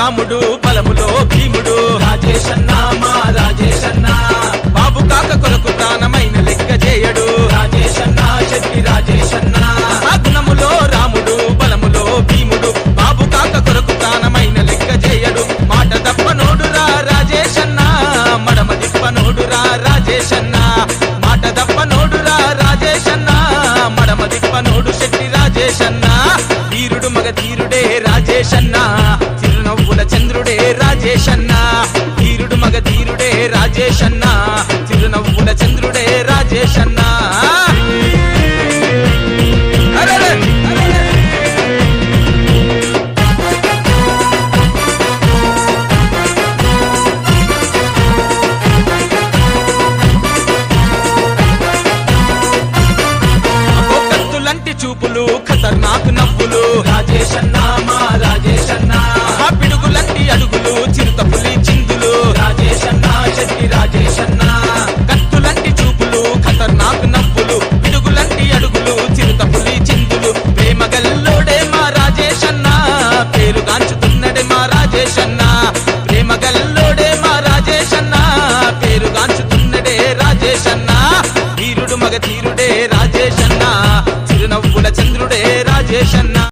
రాముడు బలములో భీముడు రాజేశన్న మా రాజేశన్న బాబు కాక కొరకు ప్రాణమైన లెక్క చేయడు రాజేశన్న శెట్టి రాజేశన్న ఆ గుణములో రాముడు బలములో భీముడు బాబు కాక కొరకు ప్రాణమైన లెక్క చేయడు మాట దప్పనోడురా రాజేశన్న మడమ దిప్పనోడురా రాజేశన్న మాట దప్పనోడురా రాజేశన్న మడమ దిప్పనోడు శెట్టి రాజేశన్న వీరుడు మగ ధీరుడే రాజేశన్న చిరునవ్వుల చంద్రుడే రాజేశన్న వీరుడు మగ ధీరుడే రాజేశన్న చిరునవ్వుల చంద్రుడే రాజేశన్న చూపులు ఖతర్నాక్ నవ్వులు రాజేశన్న మా రాజేశన్న ఆ పిడుగులంటి అడుగులు చిరుత పులి చిందులు రాజేశన్న శెట్టి రాజేశన్న కత్తులంటి చూపులు ఖతర్నాక్ నవ్వులు పిడుగులంటి అడుగులు చిరుత పులి చిందులు ప్రేమ గల్లోడే మా రాజేశన్న పేరుగాంచుతున్నడే మా రాజేశన్న ప్రేమ గల్లోడే మా రాజేశన్న పేరుగాంచుతున్నడే రాజేశన్న వీరుడు మగ తీరుడే